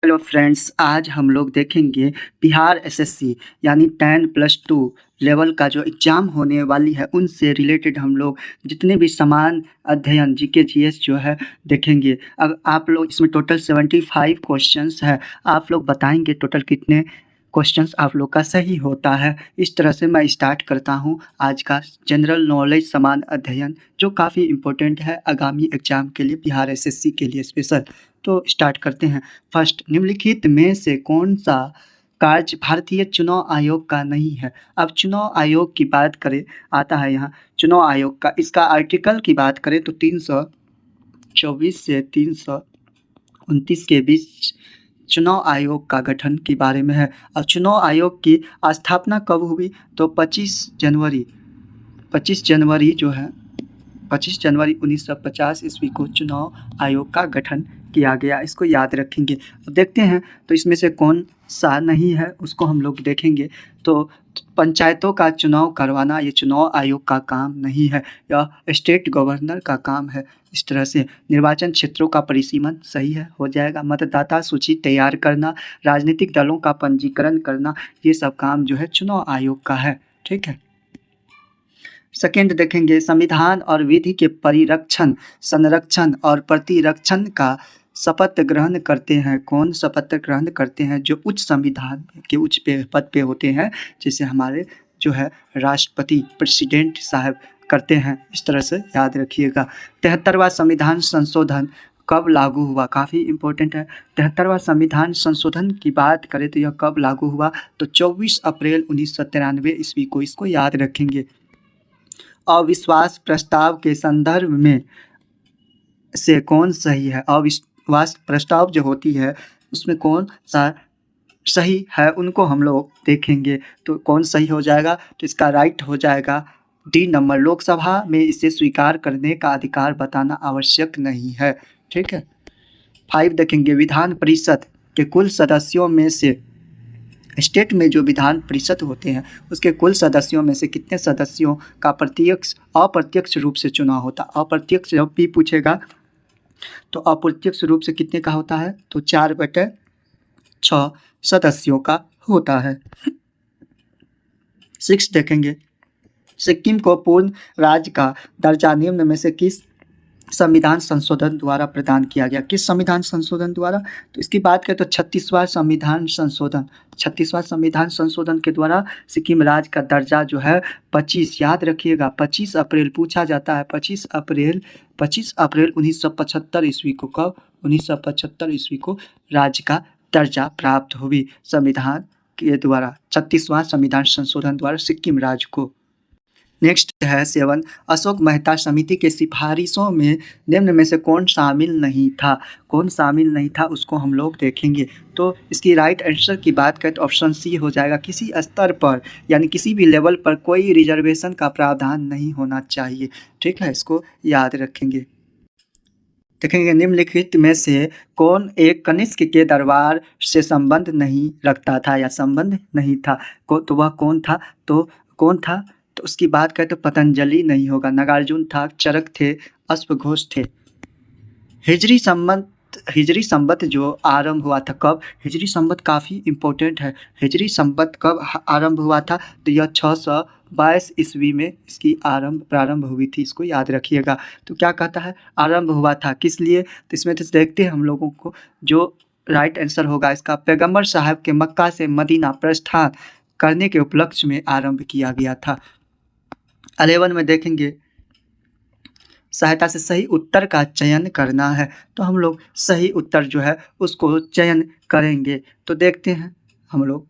Hello friends, आज हम लोग देखेंगे बिहार एसएससी यानी 10+2 लेवल का जो एग्ज़ाम होने वाली है उनसे रिलेटेड हम लोग जितने भी समान अध्ययन जीके जीएस जो है देखेंगे। अब आप लोग इसमें टोटल 75 क्वेश्चंस है। आप लोग बताएंगे टोटल कितने क्वेश्चंस आप लोग का सही होता है। इस तरह से मैं स्टार्ट करता हूँ आज का जनरल नॉलेज समान अध्ययन, जो काफ़ी इम्पोर्टेंट है आगामी एग्ज़ाम के लिए, बिहार एसएससी के लिए स्पेशल। तो स्टार्ट करते हैं। फर्स्ट, निम्नलिखित में से कौन सा कार्य भारतीय चुनाव आयोग का नहीं है? अब चुनाव आयोग की बात करें, आता है यहाँ चुनाव आयोग का, इसका आर्टिकल की बात करें तो 324 से 329 के बीच चुनाव आयोग का गठन के बारे में है। और चुनाव आयोग की स्थापना कब हुई? तो 25 जनवरी जो है 25 जनवरी 1950 ईस्वी को चुनाव आयोग का गठन किया गया। इसको याद रखेंगे। अब देखते हैं तो इसमें से कौन सा नहीं है उसको हम लोग देखेंगे। तो पंचायतों का चुनाव करवाना ये चुनाव आयोग का काम नहीं है, यह स्टेट गवर्नर का काम है। इस तरह से निर्वाचन क्षेत्रों का परिसीमन सही है, हो जाएगा। मतदाता सूची तैयार करना, राजनीतिक दलों का पंजीकरण करना, ये सब काम जो है चुनाव आयोग का है। ठीक है। सेकेंड देखेंगे, संविधान और विधि के परिरक्षण, संरक्षण और प्रतिरक्षण का शपथ ग्रहण करते हैं। कौन शपथ ग्रहण करते हैं? जो उच्च संविधान के उच्च पद पे होते हैं, जैसे हमारे जो है राष्ट्रपति प्रेसिडेंट साहब करते हैं। इस तरह से याद रखिएगा। 73वां संविधान संशोधन कब लागू हुआ? काफ़ी इम्पोर्टेंट है। 73वां संविधान संशोधन की बात करें तो यह कब लागू हुआ? तो 24 अप्रैल 1993 ईस्वी को। इसको याद रखेंगे। अविश्वास प्रस्ताव के संदर्भ में से कौन सही है? अविश्वास प्रस्ताव जो होती है उसमें कौन सा सही है उनको हम लोग देखेंगे। तो कौन सही हो जाएगा? तो इसका राइट हो जाएगा डी नंबर, लोकसभा में इसे स्वीकार करने का अधिकार बताना आवश्यक नहीं है। ठीक है। 5 देखेंगे, विधान परिषद के कुल सदस्यों में से, स्टेट में जो विधान परिषद होते हैं उसके कुल सदस्यों में से कितने सदस्यों का प्रत्यक्ष अप्रत्यक्ष रूप से चुनाव होता है? अप्रत्यक्ष जब भी पूछेगा तो अप्रत्यक्ष रूप से कितने का होता है? तो 4/6 सदस्यों का होता है। 6 देखेंगे, सिक्किम को पूर्ण राज्य का दर्जा निम्न में से किस संविधान संशोधन द्वारा प्रदान किया गया? किस संविधान संशोधन द्वारा? तो इसकी बात करें तो 36वां संविधान संशोधन, 36वां संविधान संशोधन के द्वारा सिक्किम राज्य का दर्जा जो है 25, याद रखिएगा 25 अप्रैल पूछा जाता है। 25 अप्रैल 1975 ईस्वी को। कब? 1975 ईस्वी को राज्य का दर्जा प्राप्त हुई संविधान के द्वारा, 36वां संविधान संशोधन द्वारा सिक्किम राज्य को। नेक्स्ट है 7, अशोक मेहता समिति के सिफारिशों में निम्न में से कौन शामिल नहीं था? कौन शामिल नहीं था उसको हम लोग देखेंगे। तो इसकी राइट आंसर की बात करें तो ऑप्शन सी हो जाएगा। किसी स्तर पर यानी किसी भी लेवल पर कोई रिजर्वेशन का प्रावधान नहीं होना चाहिए। ठीक है, इसको याद रखेंगे। देखेंगे, निम्नलिखित में से कौन एक कनिष्क के दरबार से संबंध नहीं रखता था या संबंध नहीं था? तो वह कौन था? तो कौन था? तो उसकी बात करें तो पतंजलि नहीं होगा, नागार्जुन था, चरक थे, अश्वघोष थे। हिजरी संवत जो आरंभ हुआ था कब? हिजरी संवत काफ़ी इम्पोर्टेंट है। हिजरी संवत कब आरंभ हुआ था? तो यह 622 ईस्वी में इसकी प्रारंभ हुई थी। इसको याद रखिएगा। तो क्या कहता है? आरंभ हुआ था। किस लिए? तो इसमें तो देखते हैं हम लोगों को जो राइट आंसर होगा इसका, पैगंबर साहब के मक्का से मदीना प्रस्थान करने के उपलक्ष्य में आरंभ किया गया था। 11 में देखेंगे, सहायता से सही उत्तर का चयन करना है। तो हम लोग सही उत्तर जो है उसको चयन करेंगे। तो देखते हैं हम लोग,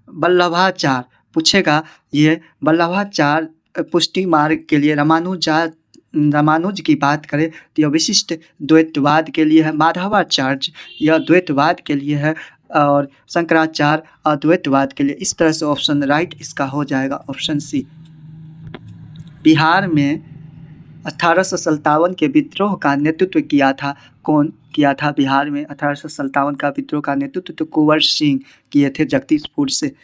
वल्लभाचार पूछेगा। ये वल्लभाचार पुष्टि मार्ग के लिए रामानुज की बात करें तो यह विशिष्ट द्वैतवाद के लिए है। माधवाचार्य यह द्वैतवाद के लिए है और शंकराचार्य अद्वैतवाद के लिए। इस तरह से ऑप्शन राइट इसका हो जाएगा ऑप्शन सी। बिहार में 1857 के विद्रोह का नेतृत्व किया था। कौन किया था? बिहार में 1857 का विद्रोह का नेतृत्व तो कुंवर सिंह किए थे जगदीशपुर से।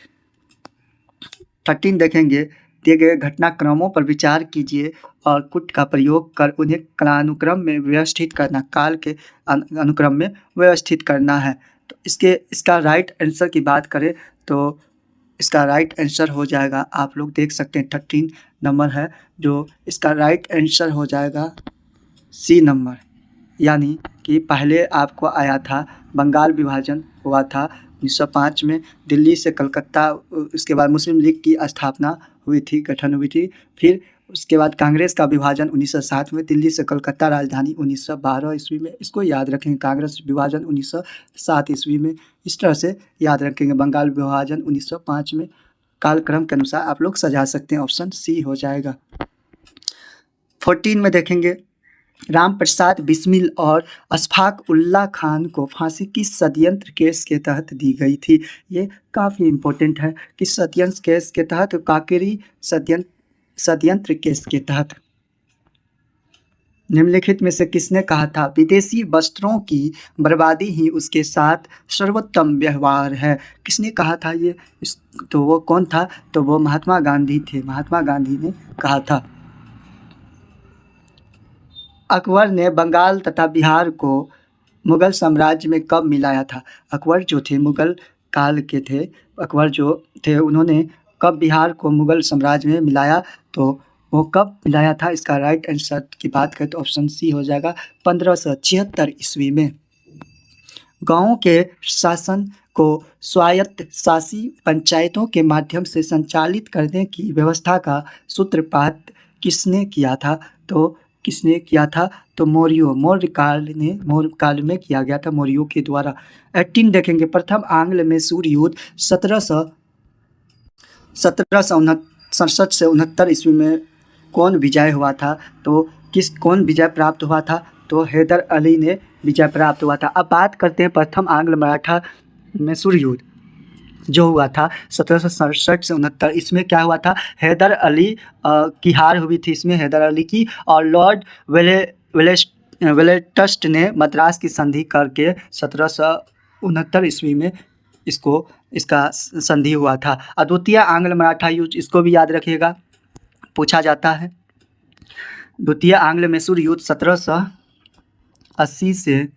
13 देखेंगे, दिए गए घटनाक्रमों पर विचार कीजिए और कुट का प्रयोग कर उन्हें कालानुक्रम में व्यवस्थित करना, काल के अनुक्रम में व्यवस्थित करना है। तो इसका राइट आंसर की बात करें तो इसका राइट आंसर हो जाएगा, आप लोग देख सकते हैं 13 नंबर है जो इसका राइट आंसर हो जाएगा सी नंबर। यानी कि पहले आपको आया था बंगाल विभाजन हुआ था 1905 में, दिल्ली से कलकत्ता, उसके बाद मुस्लिम लीग की स्थापना हुई थी, गठन हुई थी। फिर उसके बाद कांग्रेस का विभाजन 1907 में, दिल्ली से कलकत्ता राजधानी 1912 ईस्वी में। इसको याद रखेंगे, कांग्रेस विभाजन 1907 ईस्वी में। इस तरह से याद रखेंगे। बंगाल विभाजन 1905 में। कालक्रम के अनुसार आप लोग सजा सकते हैं, ऑप्शन सी हो जाएगा। 14 में देखेंगे, राम प्रसाद बिस्मिल और अशफाक उल्लाह खान को फांसी किस षड्यंत्र केस के तहत दी गई थी। ये काफ़ी इम्पोर्टेंट है। किस षड्यंत्र केस के तहत? काकेरी षड्यंत्र केस के तहत। निम्नलिखित में से किसने कहा था विदेशी वस्त्रों की बर्बादी ही उसके साथ सर्वोत्तम व्यवहार है? किसने कहा था ये? तो वो कौन था? तो वो महात्मा गांधी थे। महात्मा गांधी ने कहा था। अकबर ने बंगाल तथा बिहार को मुग़ल साम्राज्य में कब मिलाया था? अकबर जो थे मुग़ल काल के थे, अकबर जो थे उन्होंने कब बिहार को मुग़ल साम्राज्य में मिलाया? तो वो कब मिलाया था? इसका राइट आंसर की बात करें तो ऑप्शन सी हो जाएगा 1576 ईस्वी में। गाँवों के शासन को स्वायत्त शासी पंचायतों के माध्यम से संचालित करने की व्यवस्था का सूत्रपात किसने किया था? तो किसने किया था? तो मौर्य काल में किया गया था, मौर्यों के द्वारा। 18 देखेंगे, प्रथम आंग्ल मैसूर युद्ध 1767 से 69 ईस्वी में कौन विजय हुआ था? तो कौन विजय प्राप्त हुआ था? तो हैदर अली ने विजय प्राप्त हुआ था। अब बात करते हैं प्रथम आंग्ल मराठा मैसूर युद्ध जो हुआ था 1767 से 69। इसमें क्या हुआ था? हैदर अली की हार हुई थी इसमें, हैदर अली की, और लॉर्ड वेलेस्टस्ट ने मद्रास की संधि करके 1769 ईस्वी में इसका संधि हुआ था। और द्वितीय आंग्ल मराठा युद्ध, इसको भी याद रखिएगा, पूछा जाता है। द्वितीय आंग्ल मैसूर युद्ध 1780 से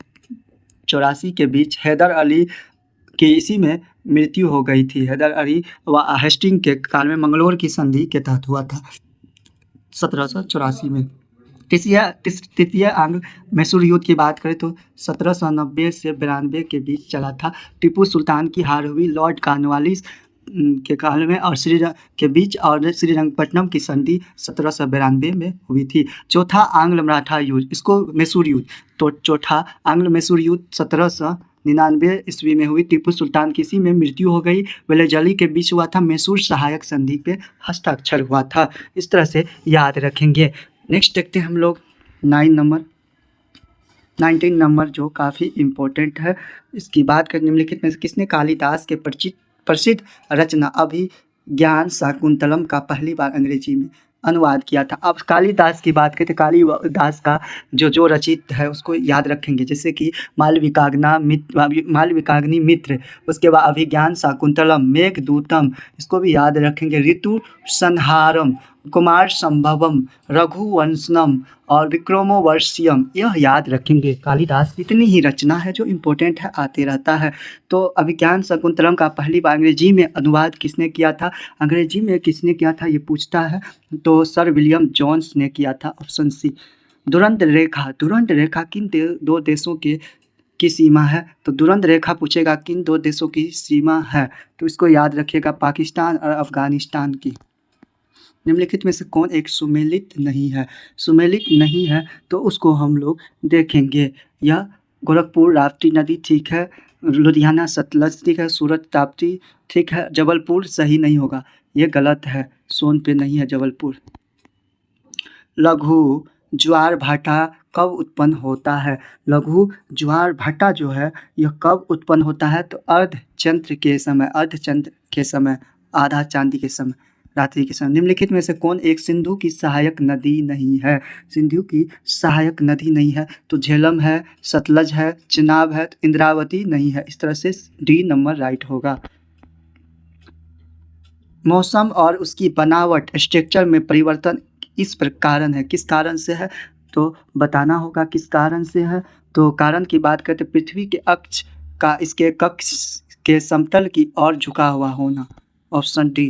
84 के बीच हैदर अली की इसी में मृत्यु हो गई थी। हैदर अली व हेस्टिंग के काल में मंगलोर की संधि के तहत हुआ था 1784 में। तृतीय आंग्ल मैसूर युद्ध की बात करें तो 1790 से 92 के बीच चला था। टीपू सुल्तान की हार हुई लॉर्ड कॉर्नवालिस के काल में और श्रीरंग के बीच, और श्रीरंगपट्टनम की संधि 1792 में हुई थी। चौथा आंग्ल मराठा युद्ध, इसको मैसूर युद्ध, तो चौथा आंग्ल मैसूर युद्ध 1799 ईस्वी में हुई। टीपू सुल्तान की इसी में मृत्यु हो गई। वेलेजली के बीच हुआ था। मैसूर सहायक संधि पे हस्ताक्षर हुआ था। इस तरह से याद रखेंगे। नेक्स्ट देखते हैं हम लोग 19 नंबर जो काफ़ी इम्पोर्टेंट है। इसकी बात करें, निम्नलिखित में से किसने कालिदास के प्रसिद्ध रचना अभिज्ञान शाकुंतलम का पहली बार अंग्रेजी में अनुवाद किया था? अब कालिदास की बात करें तो कालिदास का जो रचित है उसको याद रखेंगे, जैसे कि मालविकाग्नि मित्र, उसके बाद अभिज्ञान शाकुंतलम, मेघदूतम, इसको भी याद रखेंगे, ऋतु संहारम, कुमार संभवम, रघुवंशनम और विक्रमोर्वशीयम, यह याद रखेंगे। कालिदास की इतनी ही रचना है जो इम्पोर्टेंट है, आते रहता है। तो अभिज्ञान शाकुंतलम का पहली बार अंग्रेजी में अनुवाद किसने किया था? अंग्रेजी में किसने किया था ये पूछता है, तो सर विलियम जोन्स ने किया था, ऑप्शन सी। दुरंत रेखा किन दो देशों की सीमा है? तो दुरंत रेखा पूछेगा किन दो देशों की सीमा है, तो इसको याद रखिएगा, पाकिस्तान और अफगानिस्तान की। निम्नलिखित में से कौन एक सुमेलित नहीं है? सुमेलित नहीं है तो उसको हम लोग देखेंगे। यह गोरखपुर राप्ती नदी ठीक है, लुधियाना सतलज ठीक है, सूरत ताप्ती ठीक है, जबलपुर सही नहीं होगा, ये गलत है, सोन पे नहीं है जबलपुर। लघु ज्वार भाटा कब उत्पन्न होता है? लघु ज्वार भाटा जो है यह कब उत्पन्न होता है? तो अर्धचंद्र के समय, आधा चांदी के समय, रात्रि के समय। निम्नलिखित में से कौन एक सिंधु की सहायक नदी नहीं है? सिंधु की सहायक नदी नहीं है तो झेलम है, सतलज है, चिनाब है, तो इंद्रावती नहीं है। इस तरह से डी नंबर राइट होगा। मौसम और उसकी बनावट स्ट्रक्चर में परिवर्तन इस कारण है, किस कारण से है? तो बताना होगा किस कारण से है। तो कारण की बात करते पृथ्वी के अक्ष का इसके कक्ष के समतल की ओर झुका हुआ होना। Option D.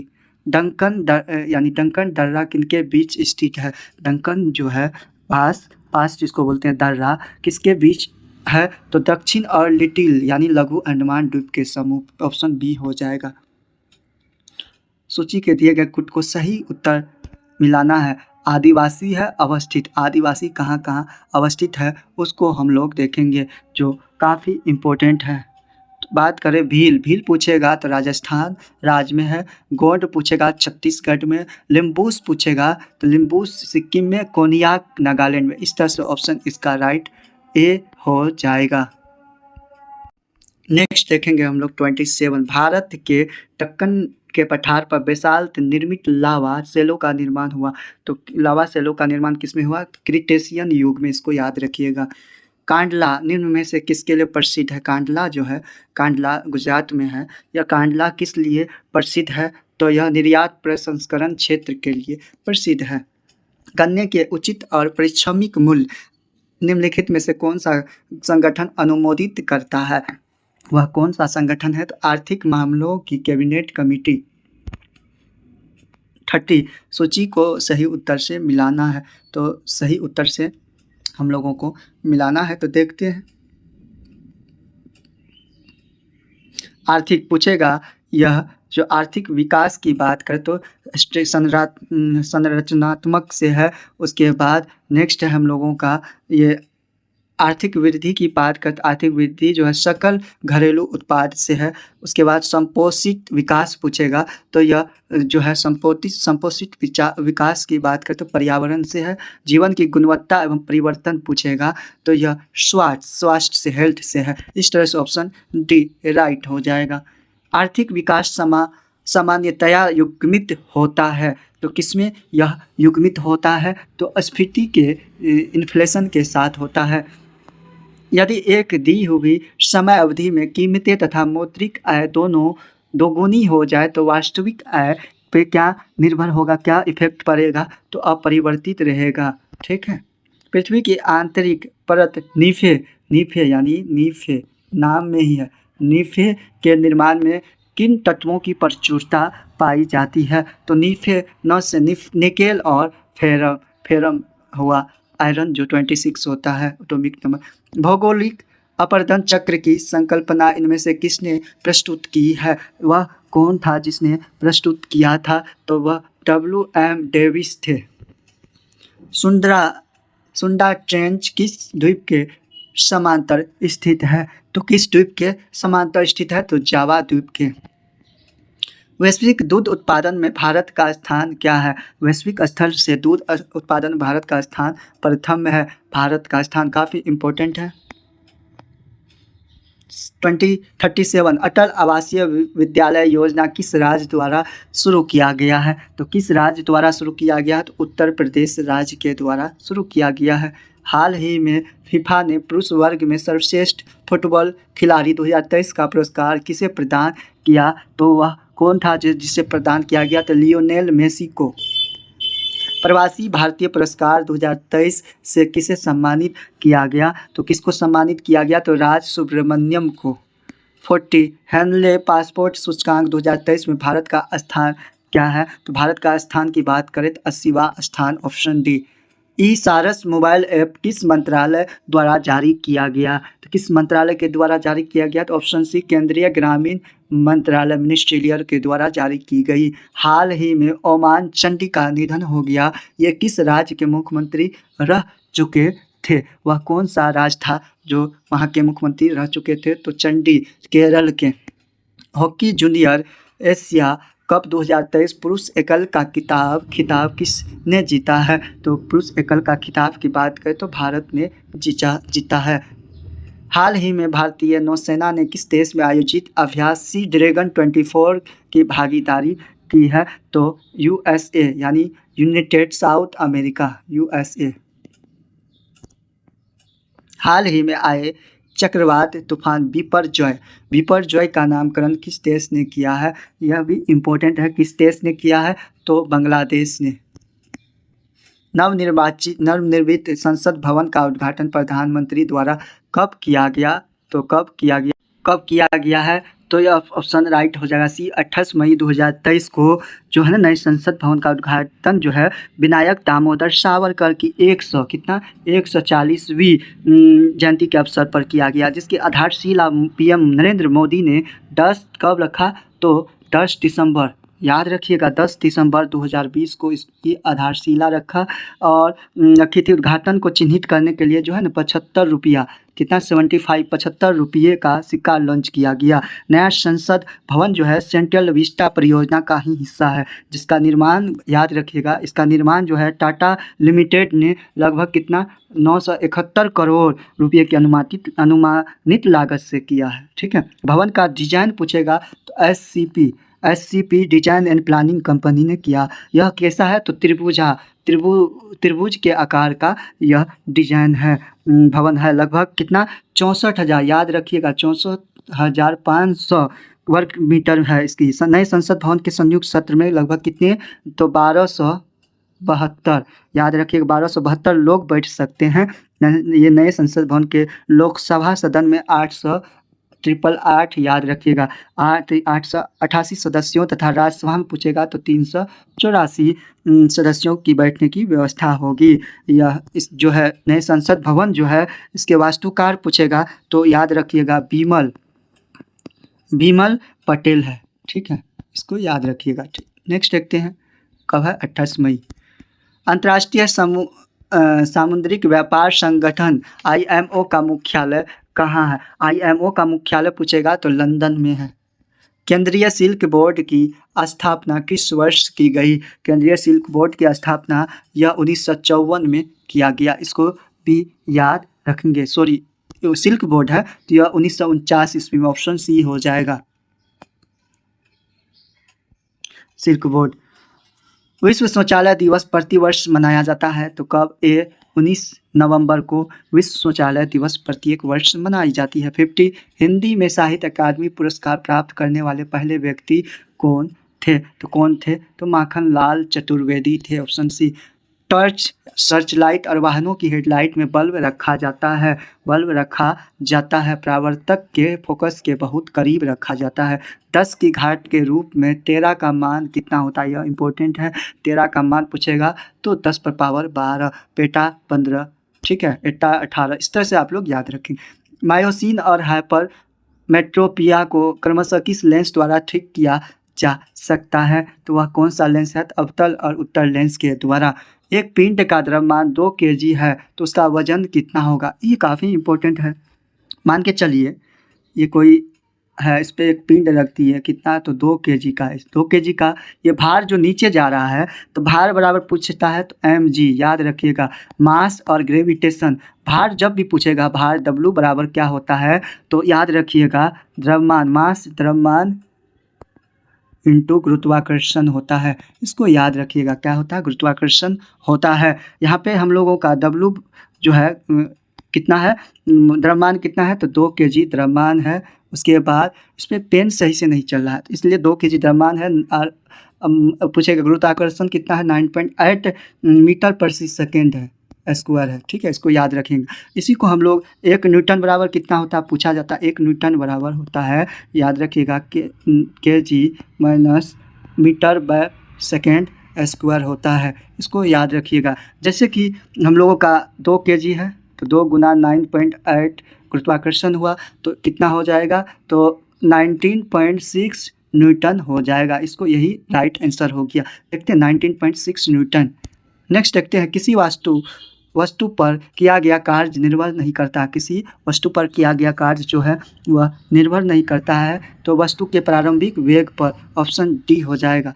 यानी डंकन दर्रा किनके बीच स्थित है? डंकन जो है पास जिसको बोलते हैं दर्रा, किसके बीच है? तो दक्षिण और लिटिल यानी लघु अंडमान द्वीप के समूह। ऑप्शन बी हो जाएगा। सूची के दिए गए कुट को सही उत्तर मिलाना है। आदिवासी है अवस्थित। आदिवासी कहाँ कहाँ अवस्थित है उसको हम लोग देखेंगे, जो काफ़ी इम्पोर्टेंट है। तो बात करें भील पूछेगा तो राजस्थान राज्य में है। गोंड पूछेगा छत्तीसगढ़ में। लिम्बूस पूछेगा तो लिम्बूस सिक्किम में। कोनियाक नागालैंड में। इस तरह से ऑप्शन इसका राइट ए हो जाएगा। नेक्स्ट देखेंगे हम लोग 27। भारत के दक्कन के पठार पर बेसाल्ट निर्मित लावा सेलों का निर्माण हुआ। तो लावा सेलों का निर्माण किसमें हुआ? क्रिटेशियन युग में। इसको याद रखिएगा। कांडला निम्न में से किसके लिए प्रसिद्ध है? कांडला जो है, कांडला गुजरात में है। यह कांडला किस लिए प्रसिद्ध है? तो यह निर्यात प्रसंस्करण क्षेत्र के लिए प्रसिद्ध है। गन्ने के उचित और पारिश्रमिक मूल्य निम्नलिखित में से कौन सा संगठन अनुमोदित करता है? वह कौन सा संगठन है? तो आर्थिक मामलों की कैबिनेट कमेटी। 30 सूची को सही उत्तर से मिलाना है। तो सही उत्तर से हम लोगों को मिलाना है, तो देखते हैं। आर्थिक पूछेगा, यह जो आर्थिक विकास की बात करें तो संरचनात्मक से है। उसके बाद नेक्स्ट है हम लोगों का ये आर्थिक वृद्धि की बात करते। आर्थिक वृद्धि जो है सकल घरेलू उत्पाद से है। उसके बाद संपोषित विकास पूछेगा तो यह जो है संपोषित विकास की बात करते तो पर्यावरण से है। जीवन की गुणवत्ता एवं परिवर्तन पूछेगा तो यह स्वास्थ्य से, हेल्थ से है। इस तरह से ऑप्शन डी राइट हो जाएगा। आर्थिक विकास सामान्यतया युग्मित होता है। तो किसमें यह युग्मित होता है? तो स्फीति के इन्फ्लेशन के साथ होता है। यदि एक दी हुई समय अवधि में कीमतें तथा मौद्रिक आय दोनों दोगुनी हो जाए तो वास्तविक आय पे क्या निर्भर होगा, क्या इफेक्ट पड़ेगा? तो अपरिवर्तित रहेगा। ठीक है। पृथ्वी की आंतरिक परत नीफे यानी नीफे नाम में ही है। नीफे के निर्माण में किन तत्वों की प्रचुरता पाई जाती है? तो नीफे न से निकेल और फेरम हुआ। आयरन जो 26 होता है एटॉमिक नंबर। भौगोलिक अपरदन चक्र की संकल्पना इनमें से किसने प्रस्तुत की है? वह कौन था जिसने प्रस्तुत किया था? तो वह WM डेविस थे। सुंडा ट्रेंच किस द्वीप के समांतर स्थित है? तो किस द्वीप के समांतर स्थित है? तो जावा द्वीप के। वैश्विक दूध उत्पादन में भारत का स्थान क्या है? वैश्विक स्तर से दूध उत्पादन भारत का स्थान प्रथम में है। भारत का स्थान काफ़ी इम्पोर्टेंट है। 37 अटल आवासीय विद्यालय योजना किस राज्य द्वारा शुरू किया गया है? तो किस राज्य द्वारा शुरू किया गया है? तो उत्तर प्रदेश राज्य के द्वारा शुरू किया गया है। हाल ही में फीफा ने पुरुष वर्ग में सर्वश्रेष्ठ फुटबॉल खिलाड़ी 2023 का पुरस्कार किसे प्रदान किया? तो वह कौन था जिसे प्रदान किया गया? तो लियोनेल मेसी को। प्रवासी भारतीय पुरस्कार 2023 से किसे सम्मानित किया गया? तो किसको सम्मानित किया गया? तो राज सुब्रमण्यम को। 40 हेनले पासपोर्ट सूचकांक 2023 में भारत का स्थान क्या है? तो भारत का स्थान की बात करें तो 80वां स्थान। Option D. ई-सारस मोबाइल ऐप किस मंत्रालय द्वारा जारी किया गया? तो किस मंत्रालय के द्वारा जारी किया गया? तो ऑप्शन सी केंद्रीय ग्रामीण मंत्रालय मिनिस्ट्रियल के द्वारा जारी की गई। हाल ही में ओमान चंडी का निधन हो गया। ये किस राज्य के मुख्यमंत्री रह चुके थे? वह कौन सा राज्य था जो वहाँ के मुख्यमंत्री रह चुके थे? तो चंडी केरल के। हॉकी जूनियर एशिया कप 2023 पुरुष एकल का खिताब किसने जीता है? तो पुरुष एकल का खिताब की बात करें तो भारत ने जीता है। हाल ही में भारतीय नौसेना ने किस देश में आयोजित अभ्यास सी ड्रैगन 24 की भागीदारी की है? तो USA यानी यूनाइटेड साउथ अमेरिका, USA। हाल ही में आए चक्रवात तूफान बिपरजॉय का नामकरण किस देश ने किया है? यह भी इम्पोर्टेंट है। किस देश ने किया है? तो बांग्लादेश ने। नवनिर्मित संसद भवन का उद्घाटन प्रधानमंत्री द्वारा कब किया गया? तो कब किया गया? कब किया गया है, तो यह ऑप्शन राइट हो जाएगा सी 28 मई 2023 को जो है ना नए संसद भवन का उद्घाटन जो है विनायक दामोदर सावरकर की 140वीं जयंती के अवसर पर किया गया, जिसकी आधारशिला पीएम नरेंद्र मोदी ने 10 कब रखा, तो 10 दिसंबर, याद रखिएगा 10 दिसंबर 2020 को इसकी आधारशिला रखा और रखी थी। उद्घाटन को चिन्हित करने के लिए जो है ना 75 रुपया, कितना 75 रुपये का सिक्का लॉन्च किया गया। नया संसद भवन जो है सेंट्रल विस्टा परियोजना का ही हिस्सा है, जिसका निर्माण याद रखिएगा, इसका निर्माण जो है टाटा लिमिटेड ने लगभग कितना 971 करोड़ रुपये की अनुमानित लागत से किया है। ठीक है, भवन का डिजाइन पूछेगा तो SCP design and planning company ने किया। यह कैसा है, तो त्रिभुज के आकार का यह डिजाइन है। भवन है लगभग कितना 64,000, याद रखिएगा 64,500 वर्ग मीटर है इसकी। नए संसद भवन के संयुक्त सत्र में लगभग कितने, तो 1272, याद रखिएगा 1272 लोग बैठ सकते हैं। ये नए संसद भवन के लोकसभा सदन में 888, याद रखिएगा 888 सदस्यों तथा राज्यसभा में पूछेगा तो 384 सदस्यों की बैठने की व्यवस्था होगी। यह इस जो है नए संसद भवन जो है इसके वास्तुकार पूछेगा तो याद रखिएगा बीमल पटेल है। ठीक है, इसको याद रखिएगा। ठीक, नेक्स्ट देखते हैं कब है 28 मई। अंतर्राष्ट्रीय सामुद्रिक व्यापार संगठन IMO का मुख्यालय कहाँ है? IMO का मुख्यालय पूछेगा तो लंदन में है। केंद्रीय सिल्क बोर्ड की स्थापना किस वर्ष की गई? केंद्रीय सिल्क बोर्ड की स्थापना यह 1954 में किया गया, इसको भी याद रखेंगे। सॉरी, सिल्क बोर्ड है तो यह 1949 ईस्वी में, ऑप्शन सी हो जाएगा सिल्क बोर्ड। विश्व शौचालय दिवस प्रतिवर्ष मनाया जाता है तो कब? 19 नवंबर को विश्व शौचालय दिवस प्रत्येक वर्ष मनाई जाती है। 50 हिंदी में साहित्य अकादमी पुरस्कार प्राप्त करने वाले पहले व्यक्ति कौन थे? तो माखन लाल चतुर्वेदी थे, option C. Torch, search light और वाहनों की हेडलाइट में बल्ब रखा जाता है, परावर्तक के फोकस के बहुत करीब रखा जाता है। 10 की घात के रूप में 13 का मान कितना होता है? यह इंपॉर्टेंट है। 13 का मान पूछेगा तो 10 पर पावर 12, पेटा 15, ठीक है, एटा 18। इस तरह से आप लोग याद रखें। मायोसिन और हाइपर मेट्रोपिया को क्रमशः किस लेंस द्वारा ठीक किया जा सकता है? तो वह कौन सा लेंस है? अवतल और उत्तल लेंस के द्वारा। एक पिंड का द्रव्यमान 2 kg है तो उसका वजन कितना होगा? ये काफ़ी इंपॉर्टेंट है। मान के चलिए ये कोई है, इस पर एक पिंड लगती है, कितना? तो 2 kg का है। 2 kg का ये भार जो नीचे जा रहा है तो भार बराबर पूछता है तो mg, याद रखिएगा। मास और ग्रेविटेशन, भार जब भी पूछेगा भार W बराबर क्या होता है तो याद रखिएगा द्रव्यमान, मास द्रव्यमान इंटू गुरुत्वाकर्षण होता है। इसको याद रखिएगा, क्या होता है? गुरुत्वाकर्षण होता है। यहाँ पे हम लोगों का W जो है कितना है, द्रव्यमान कितना है? तो 2 kg द्रव्यमान है। उसके बाद इस पर पेन सही से नहीं चल रहा है इसलिए 2 kg द्रव्यमान है। और पूछेगा गुरुत्वाकर्षण कितना है? 9.8 मीटर पर सेकेंड है, स्क्वायर है। ठीक है, इसको याद रखेंगे। इसी को हम लोग 1 न्यूटन बराबर कितना होता है पूछा जाता है। 1 न्यूटन बराबर होता है, याद रखिएगा, kg minus metre by second square होता है। इसको याद रखिएगा। जैसे कि हम लोगों का 2 kg है तो 2 गुना 9.8 गुरुत्वाकर्षण हुआ तो कितना हो जाएगा? तो 19.6 न्यूटन हो जाएगा। इसको यही राइट आंसर हो गया। देखते हैं 19.6 न्यूटन। नेक्स्ट देखते हैं किसी वस्तु पर किया गया कार्य निर्भर नहीं करता। किसी वस्तु पर किया गया कार्य जो है वह निर्भर नहीं करता है तो वस्तु के प्रारंभिक वेग पर, ऑप्शन डी हो जाएगा।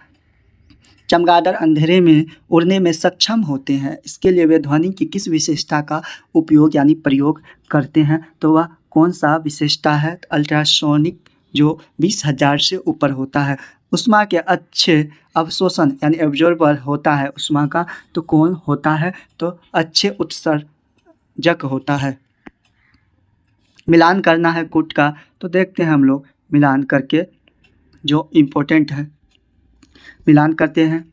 चमगादड़ अंधेरे में उड़ने में सक्षम होते हैं, इसके लिए वे ध्वनि की किस विशेषता का उपयोग यानी प्रयोग करते हैं? तो वह कौन सा विशेषता है? अल्ट्रासोनिक, जो 20,000 से ऊपर होता है। उष्मा के अच्छे अवशोषण यानी एब्जॉर्बर होता है उष्मा का, तो कौन होता है? तो अच्छे उत्सर्जक होता है। मिलान करना है कूट का तो देखते हैं हम लोग मिलान करके, जो इम्पोर्टेंट है मिलान करते हैं।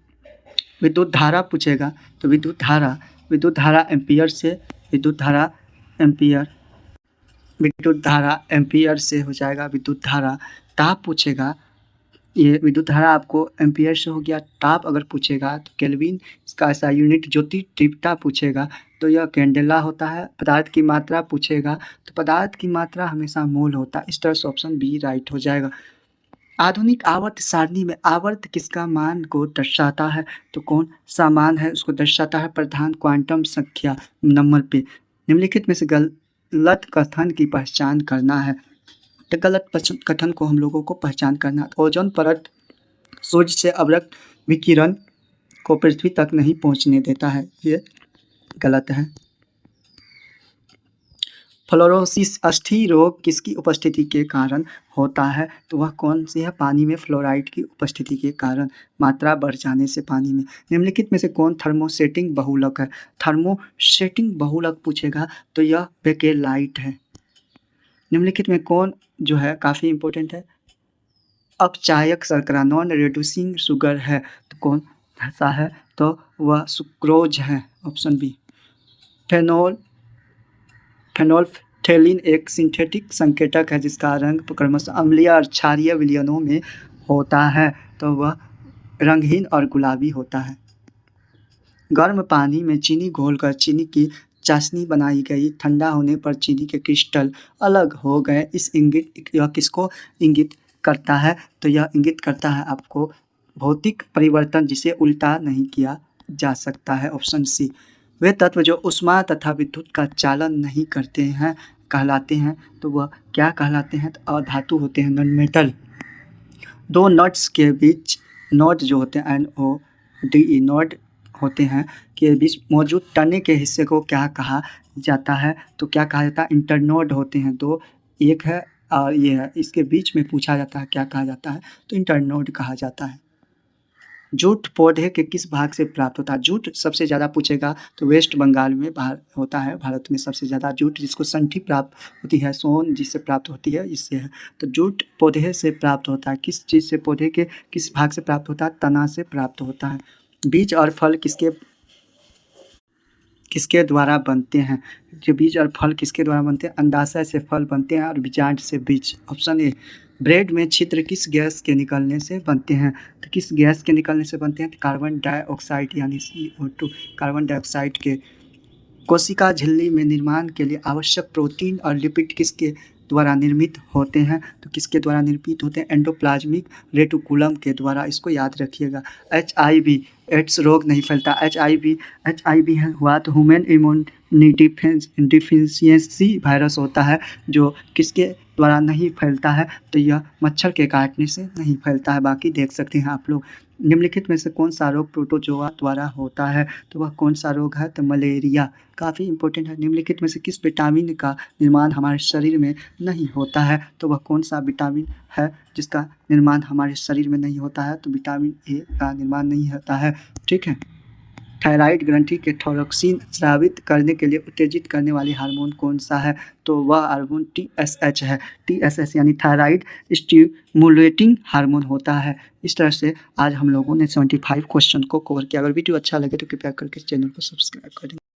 विद्युत धारा पूछेगा तो विद्युत धारा एम्पियर से, विद्युत धारा एम्पियर विद्युत धारा एम्पियर से हो जाएगा विद्युत धारा। ताप पूछेगा, ये विद्युत धारा आपको एम्पियर से हो गया। ताप अगर पूछेगा तो केल्विन, इसका ऐसा यूनिट। ज्योति तीव्रता पूछेगा तो यह कैंडेला होता है। पदार्थ की मात्रा पूछेगा तो पदार्थ की मात्रा हमेशा मोल होता है। इस तरह से ऑप्शन बी राइट हो जाएगा। आधुनिक आवर्त सारणी में आवर्त किसका मान को दर्शाता है? तो कौन सा मान है उसको दर्शाता है? प्रधान क्वांटम संख्या नंबर पे। निम्नलिखित में से गलत कथन की पहचान करना है। तो गलत कथन को हम लोगों को पहचान करना है। ओजोन परत सूर्य से अवरक्त विकिरण को पृथ्वी तक नहीं पहुंचने देता है, ये गलत है। फ्लोरोसिस अस्थि रोग किसकी उपस्थिति के कारण होता है? तो वह कौन सी है? पानी में फ्लोराइड की उपस्थिति के कारण, मात्रा बढ़ जाने से पानी में। निम्नलिखित में से कौन थर्मोसेटिंग बहुलक है? थर्मोसेटिंग बहुलक पूछेगा तो यह बेकेलाइट है। निम्नलिखित में कौन जो है काफ़ी इंपॉर्टेंट है, अपचायक शर्करा नॉन रिड्यूसिंग शुगर है? तो कौन सा है? तो वह सुक्रोज है, ऑप्शन बी। फेनोल्फथेलिन एक सिंथेटिक संकेतक है जिसका रंग क्रमशः अम्लीय और क्षारीय विलयनों में होता है, तो वह रंगहीन और गुलाबी होता है। गर्म पानी में चीनी घोलकर चीनी की चाशनी बनाई गई, ठंडा होने पर चीनी के क्रिस्टल अलग हो गए। यह किसको इंगित करता है? तो यह इंगित करता है आपको भौतिक परिवर्तन जिसे उल्टा नहीं किया जा सकता है, ऑप्शन सी। वे तत्व जो ऊष्मा तथा विद्युत का चालन नहीं करते हैं कहलाते हैं, तो वह क्या कहलाते हैं? तो अधातु होते हैं, नॉन मेटल। दो नट्स के बीच नोड जो होते हैं NODE नोड होते हैं के बीच मौजूद तने के हिस्से को क्या कहा जाता है? तो क्या कहा जाता है? इंटरनोड होते हैं दो, एक है और ये है, इसके बीच में पूछा जाता है क्या कहा जाता है? तो इंटरनोड कहा जाता है। जूट पौधे के किस भाग से प्राप्त होता है? जूट सबसे ज़्यादा पूछेगा तो वेस्ट बंगाल में होता है, भारत में सबसे ज़्यादा जूट जिसको संठी प्राप्त होती है, सोन जिससे प्राप्त होती है, इससे है। तो जूट पौधे से प्राप्त होता है। किस चीज़ से? पौधे के किस भाग से प्राप्त होता है? तना से प्राप्त होता है। बीज और फल किसके द्वारा बनते हैं? जो बीज और फल किसके द्वारा बनते हैं? अंडाशय से फल बनते हैं और बीजांड से बीज, ऑप्शन ए। ब्रेड में छिद्र किस गैस के निकलने से बनते हैं? तो किस गैस के निकलने से बनते हैं? कार्बन डाइऑक्साइड यानी CO2, कार्बन डाइऑक्साइड के। कोशिका झिल्ली में निर्माण के लिए आवश्यक प्रोटीन और लिपिड किसके द्वारा निर्मित होते हैं? तो किसके द्वारा निर्मित होते हैं? एंडोप्लाज्मिक रेटिकुलम के द्वारा, इसको याद रखिएगा। HIV एड्स रोग नहीं फैलता। HIV है हुआ तो ह्यूमन इम्यून डिफिशियंसी वायरस होता है जो किसके द्वारा नहीं फैलता है? तो यह मच्छर के काटने से नहीं फैलता है। बाकी देख सकते हैं आप लोग। निम्नलिखित में से कौन सा रोग प्रोटोजोआ द्वारा होता है? तो वह कौन सा रोग है? तो मलेरिया, काफ़ी इंपॉर्टेंट है। निम्नलिखित में से किस विटामिन का निर्माण हमारे शरीर में नहीं होता है? तो वह कौन सा विटामिन है जिसका निर्माण हमारे शरीर में नहीं होता है? तो विटामिन ए का निर्माण नहीं होता है, ठीक है। थायराइड ग्रंथि के थॉयरोक्सिन स्रावित करने के लिए उत्तेजित करने वाली हार्मोन कौन सा है? तो वह हार्मोन TSH है। TSH यानी थायराइड स्टिमुलेटिंग हार्मोन होता है। इस तरह से आज हम लोगों ने 75 क्वेश्चन को कवर किया। अगर वीडियो अच्छा लगे तो कृपया करके चैनल को सब्सक्राइब करें।